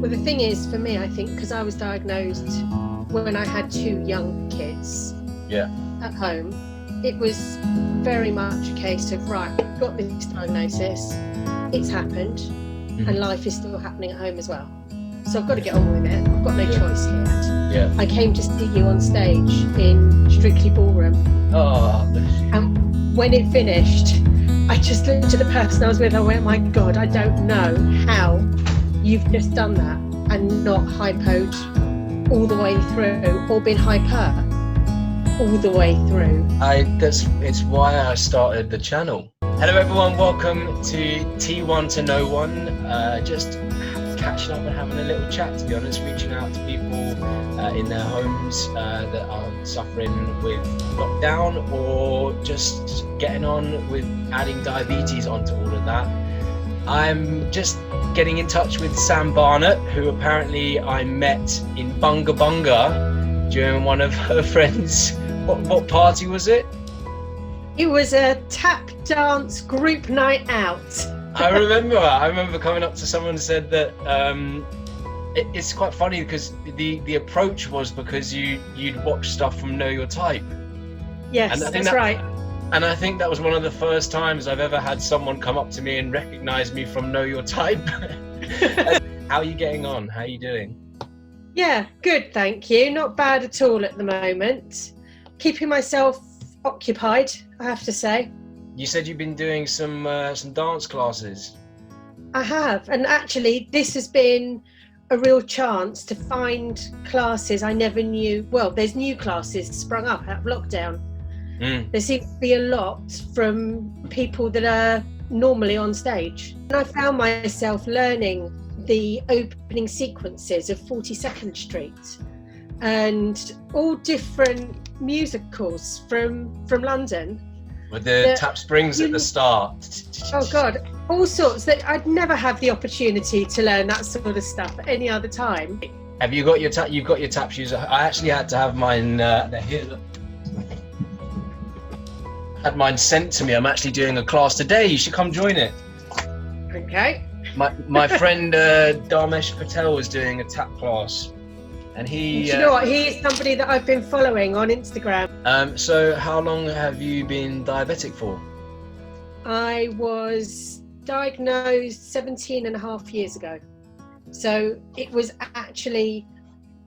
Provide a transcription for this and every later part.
Well, the thing is, for me, I think, because I was diagnosed when I had 2 young kids at home, it was very much a case of, right, I've got this diagnosis, it's happened, and life is still happening at home as well. So I've got to get on with it. I've got no choice here. I came to see you on stage in Strictly Ballroom. Oh, bless you. And when it finished, I just looked at the person I was with, I went, my God, I don't know how you've just done that and not hypoed all the way through, or been hyper all the way through. It's why I started the channel. Hello everyone, welcome to T1 to No One. Just catching up and having a little chat, to be honest, reaching out to people in their homes that are suffering with lockdown, or just getting on with adding diabetes onto all of that. I'm just getting in touch with Sam Barnett, who apparently I met in Bunga Bunga during one of her friends' what party was it? It was a tap dance group night out. I remember coming up to someone and said that it's quite funny because the approach was because you'd watch stuff from Know Your Type. Yes, that's right. And I think that was one of the first times I've ever had someone come up to me and recognize me from Know Your Type. How are you getting on? How are you doing? Yeah, good, thank you. Not bad at all at the moment. Keeping myself occupied, I have to say. You said you've been doing some dance classes. I have, and actually this has been a real chance to find classes I never knew. Well, there's new classes sprung up out of lockdown. There seems to be a lot from people that are normally on stage. And I found myself learning the opening sequences of 42nd Street and all different musicals from London. With the tap springs at the start. Oh God, all sorts that I'd never have the opportunity to learn that sort of stuff at any other time. Have you got your you've got your tap shoes? I actually had to have mine, they're here. Had mine sent to me. I'm actually doing a class today. You should come join it. Okay. My friend Dharmesh Patel was doing a tap class, and he. Do you know what? He is somebody that I've been following on Instagram. So how long have you been diabetic for? I was diagnosed 17 and a half years ago. So it was actually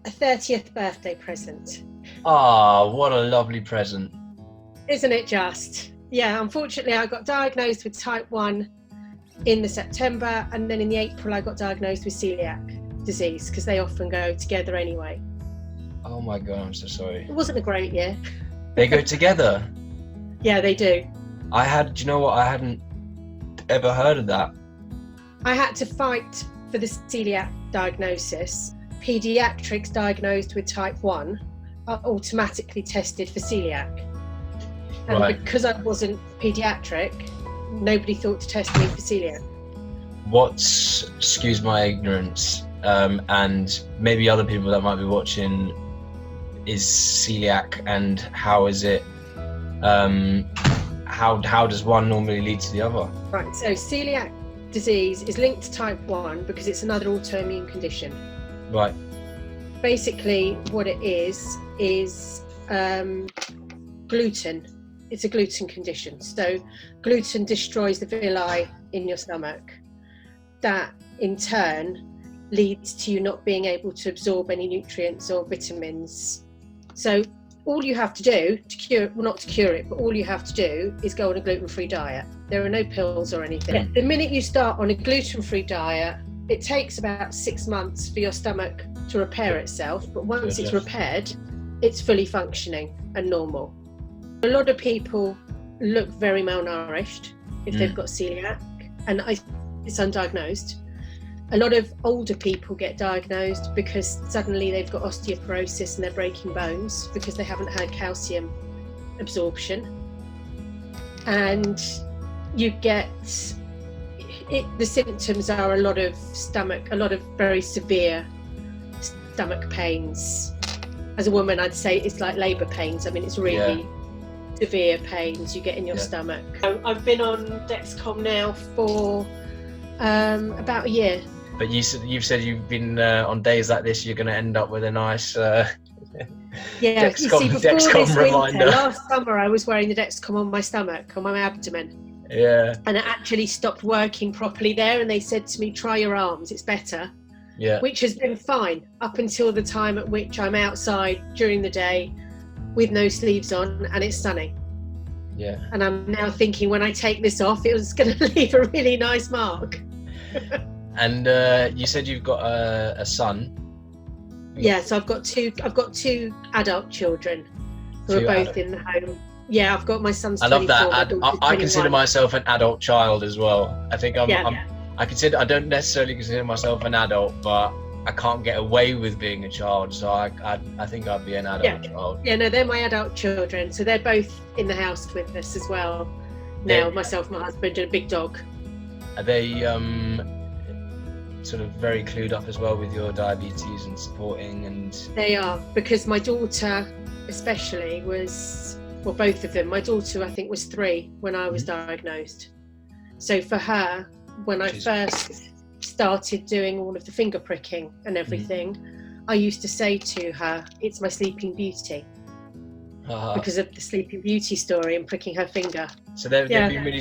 a 30th birthday present. Ah, what a lovely present. Isn't it just? Yeah, unfortunately I got diagnosed with type 1 in the September, and then in the April I got diagnosed with celiac disease, because they often go together anyway. Oh my God, I'm so sorry. It wasn't a great year. They go together? Yeah, they do. Do you know what? I hadn't ever heard of that. I had to fight for the celiac diagnosis. Pediatrics diagnosed with type 1 are automatically tested for celiac. And because I wasn't paediatric, nobody thought to test me for celiac. Excuse my ignorance, and maybe other people that might be watching, is celiac, and how is it, how does one normally lead to the other? Right, so celiac disease is linked to type 1 because it's another autoimmune condition. Right. Basically what it is gluten. It's a gluten condition. So gluten destroys the villi in your stomach. That in turn leads to you not being able to absorb any nutrients or vitamins. So all you have to do to cure, well, not to cure it, but all you have to do is go on a gluten-free diet. There are no pills or anything. Yeah. The minute you start on a gluten-free diet, it takes about 6 months for your stomach to repair itself. But once it's repaired, it's fully functioning and normal. A lot of people look very malnourished if they've got celiac, and it's undiagnosed. A lot of older people get diagnosed because suddenly they've got osteoporosis and they're breaking bones because they haven't had calcium absorption. And you get the symptoms are a lot of very severe stomach pains. As a woman, I'd say it's like labour pains. I mean, it's really severe pains you get in your stomach. I've been on Dexcom now for about a year. But you've said you've been on days like this, you're going to end up with a nice Yeah, you see, before Dexcom this reminder. winter, last summer, I was wearing the Dexcom on my stomach, on my abdomen. Yeah. And it actually stopped working properly there. And they said to me, try your arms, it's better. Yeah. Which has been fine up until the time at which I'm outside during the day with no sleeves on and it's sunny. Yeah. And I'm now thinking, when I take this off, it was going to leave a really nice mark. And you said you've got a son. Yeah, so I've got two adult children who are both in the home. Yeah, I've got my son's 24. I love that. I consider myself an adult child as well. I think I don't necessarily consider myself an adult, but I can't get away with being a child, so I think I'd be an adult child. Yeah, no, they're my adult children, so they're both in the house with us as well. Now, myself, my husband, and a big dog. Are they sort of very clued up as well with your diabetes and supporting? And they are, because my daughter especially was, well, both of them. My daughter, I think, was 3 when I was diagnosed. So for her, when I first started doing all of the finger pricking and everything, I used to say to her, it's my Sleeping Beauty, because of the Sleeping Beauty story and pricking her finger. So they've been really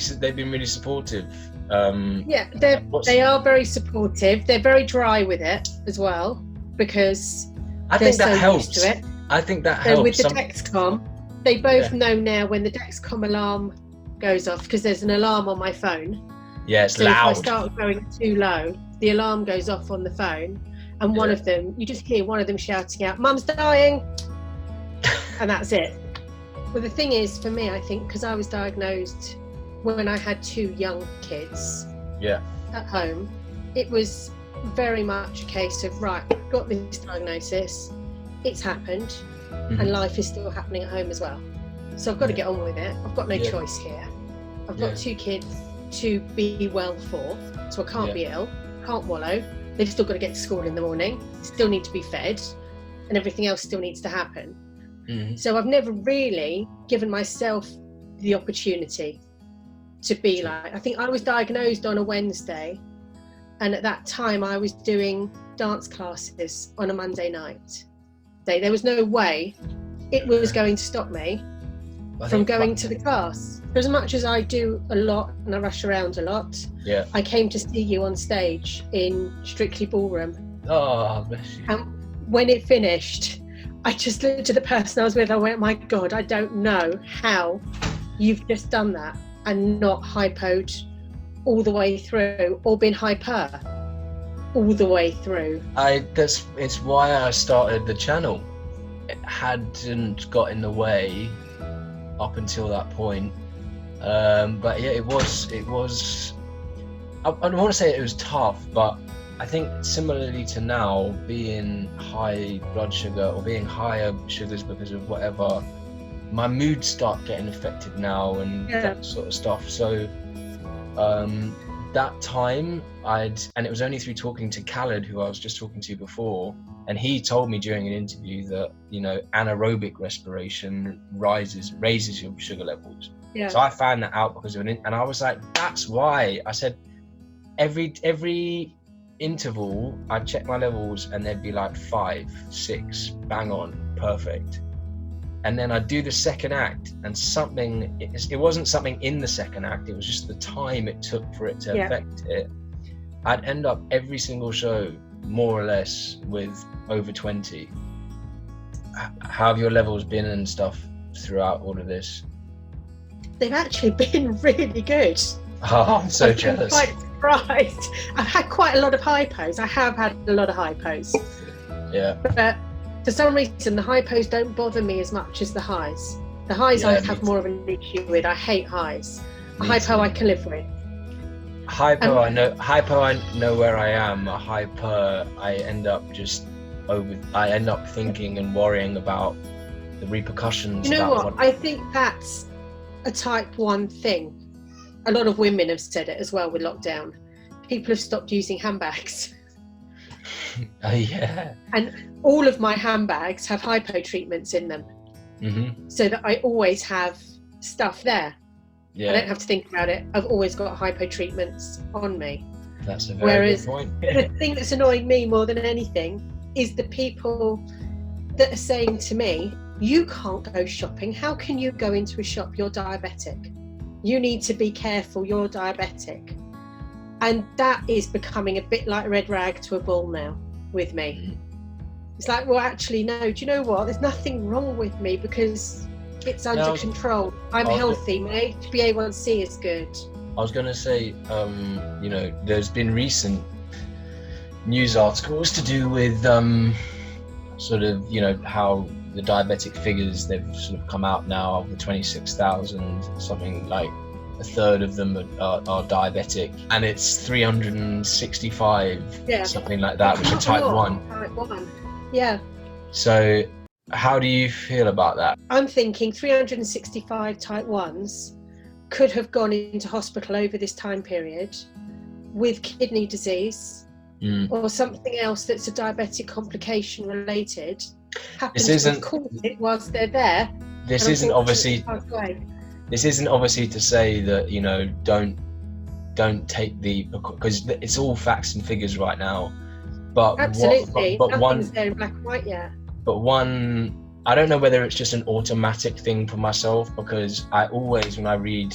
supportive. They are very supportive. They're very dry with it as well, because I think that helps. Used to it. I think that so helps. With the Dexcom, they both know now when the Dexcom alarm goes off, because there's an alarm on my phone. Yeah, it's so loud. If I start going too low, the alarm goes off on the phone, and one of them, you just hear one of them shouting out, "Mum's dying," and that's it. Well, the thing is, for me, I think, because I was diagnosed when I had 2 young kids at home, it was very much a case of, right, got this diagnosis, it's happened, and life is still happening at home as well. So I've got to get on with it. I've got no choice here. I've got 2 kids to be well for, so I can't be ill, can't wallow. They've still got to get to school in the morning, still need to be fed, and everything else still needs to happen. So I've never really given myself the opportunity to be like, I think I was diagnosed on a Wednesday, and at that time I was doing dance classes on a Monday night. There was no way it was going to stop me from going to the class. For as much as I do a lot and I rush around a lot, I came to see you on stage in Strictly Ballroom. Oh, bless you. And when it finished, I just looked at the person I was with, I went, my God, I don't know how you've just done that and not hypoed all the way through, or been hyper all the way through. It's why I started the channel. It hadn't got in the way up until that point. But yeah, it was I don't want to say it was tough, but I think similarly to now, being high blood sugar or being higher sugars because of whatever, my moods start getting affected now and that sort of stuff. So that time and it was only through talking to Khaled, who I was just talking to before, and he told me during an interview that, you know, anaerobic respiration raises your sugar levels. So I found that out because of and I was like, that's why. I said every interval I'd check my levels and they'd be like 5, 6, bang on, perfect. And then I'd do the second act and it wasn't something in the second act, it was just the time it took for it to affect it. I'd end up every single show more or less with over 20. How have your levels been and stuff throughout all of this? They've actually been really good. Oh, I'm so jealous. I'm quite surprised. I've had quite a lot of hypos. I have had a lot of hypos. Yeah. But for some reason, the hypos don't bother me as much as the highs. The highs I have more of an issue with. I hate highs. A hypo I can live with. Hypo, I know where I am. A hyper, I end up thinking and worrying about the repercussions. You know what? I think that's a type 1 thing. A lot of women have said it as well with lockdown. People have stopped using handbags. Oh yeah. And all of my handbags have hypo treatments in them, so that I always have stuff there. I don't have to think about it. I've always got hypo treatments on me. That's a very Whereas good point. the thing that's annoying me more than anything is the people that are saying to me, you can't go shopping. How can you go into a shop? You're diabetic. You need to be careful. You're diabetic. And that is becoming a bit like a red rag to a bull now with me. It's like, well, actually, no, do you know what? There's nothing wrong with me because it's under control. I'm healthy. My HbA1c is good. I was going to say, you know, there's been recent news articles to do with sort of, you know, how the diabetic figures, they've sort of come out now of the 26,000, something like a third of them are diabetic, and it's 365, something like that, which are type 1. Type 1, yeah. So how do you feel about that? I'm thinking 365 type 1s could have gone into hospital over this time period with kidney disease or something else that's a diabetic complication related. Happens to cause it whilst they're there. This isn't obviously to say that, you know, don't take because it's all facts and figures right now. But absolutely, nothing's there in black and white yet. But I don't know whether it's just an automatic thing for myself, because I always, when I read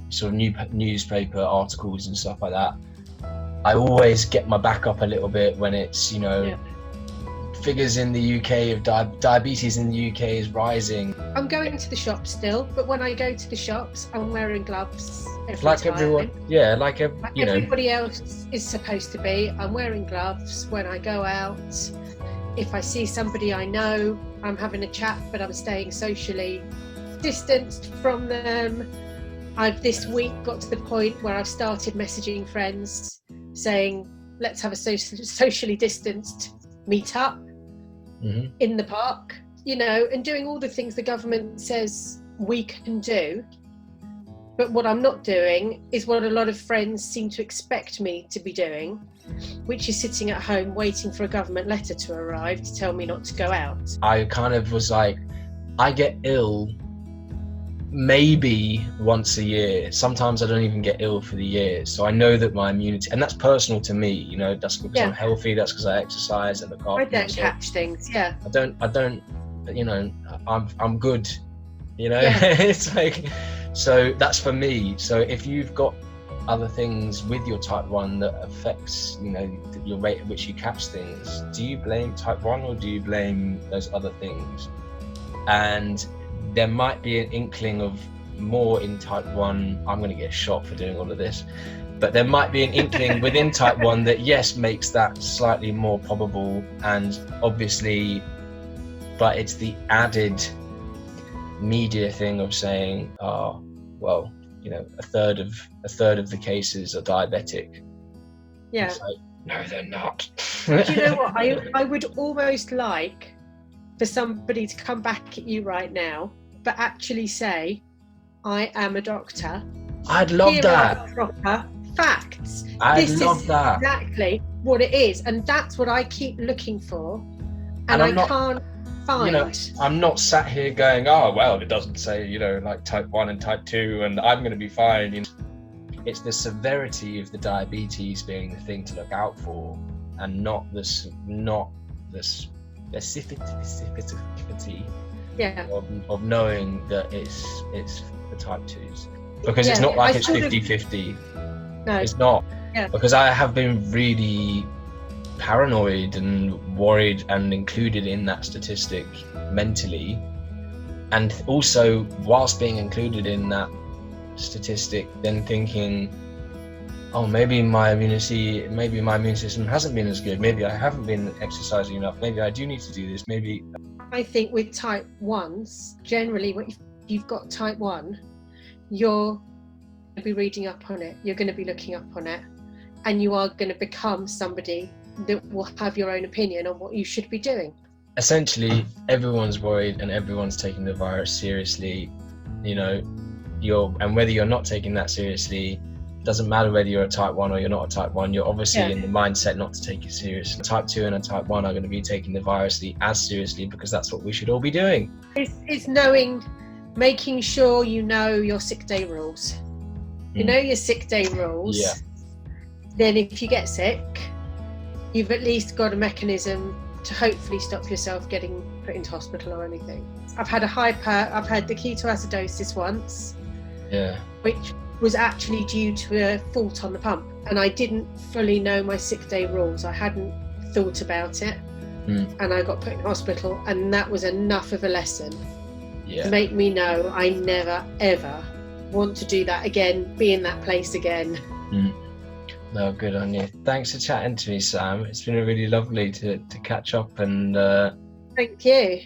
sort of newspaper articles and stuff like that, I always get my back up a little bit when it's, you know, figures in the UK of diabetes in the UK is rising. I'm going to the shops still, but when I go to the shops, I'm wearing gloves every like time. Everyone, like everybody else is supposed to be. I'm wearing gloves when I go out. If I see somebody I know, I'm having a chat, but I'm staying socially distanced from them. I've this week got to the point where I've started messaging friends saying, let's have a socially distanced meet up in the park, you know, and doing all the things the government says we can do. But what I'm not doing is what a lot of friends seem to expect me to be doing, which is sitting at home waiting for a government letter to arrive to tell me not to go out. I kind of was like, I get ill maybe once a year. Sometimes I don't even get ill for the year. So I know that my immunity, and that's personal to me, you know, that's because I'm healthy, that's because I exercise and look after myself. I don't catch things, I don't, you know, I'm good, you know, it's like, so that's for me. So if you've got other things with your type 1 that affects, you know, your rate at which you catch things, do you blame type 1 or do you blame those other things? And there might be an inkling of more in type 1. I'm going to get shot for doing all of this, but there might be an inkling within type 1 that makes that slightly more probable, and obviously, but it's the added media thing of saying, oh, well, you know, a third of the cases are diabetic. Yeah. It's like, no, they're not. Do you know what? I would almost like for somebody to come back at you right now, but actually say, I am a doctor. I'd love that. Here are proper facts. This is that. Exactly what it is. And that's what I keep looking for. And I can't find. You know, I'm not sat here going, oh, well, it doesn't say, you know, like type 1 and type 2 and I'm going to be fine. You know, it's the severity of the diabetes being the thing to look out for, and not the specificity of knowing that it's the type 2s, because it's not like it's 50-50. No, it's not. Because I have been really paranoid and worried and included in that statistic mentally, and also whilst being included in that statistic, then thinking, oh, maybe my immune system hasn't been as good, maybe I haven't been exercising enough, maybe I do need to do this, maybe. I think with type 1s, generally, if you've got type 1, you're going to be reading up on it, you're going to be looking up on it, and you are going to become somebody that will have your own opinion on what you should be doing. Essentially, everyone's worried and everyone's taking the virus seriously, you know, and whether you're not taking that seriously, doesn't matter whether you're a type 1 or you're not a type 1, you're obviously in the mindset not to take it seriously. Type 2 and a type 1 are going to be taking the virus as seriously, because that's what we should all be doing. It's making sure you know your sick day rules. You know your sick day rules. then if you get sick, you've at least got a mechanism to hopefully stop yourself getting put into hospital or anything. I've had the ketoacidosis once, which was actually due to a fault on the pump, and I didn't fully know my sick day rules. I hadn't thought about it, and I got put in hospital, and that was enough of a lesson to make me know I never ever want to do that again, be in that place again. No, good on you. Thanks for chatting to me, Sam. It's been really lovely to catch up, and thank you.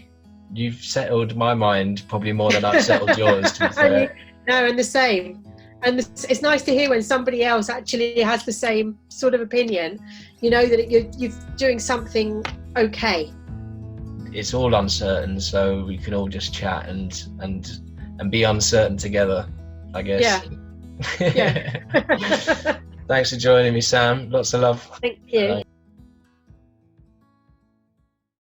You've settled my mind probably more than I've settled yours, to be fair. No, and the same. And it's nice to hear when somebody else actually has the same sort of opinion, you know, that you're doing something okay. It's all uncertain, so we can all just chat and be uncertain together, I guess. Yeah. Thanks for joining me, Sam. Lots of love. Thank you.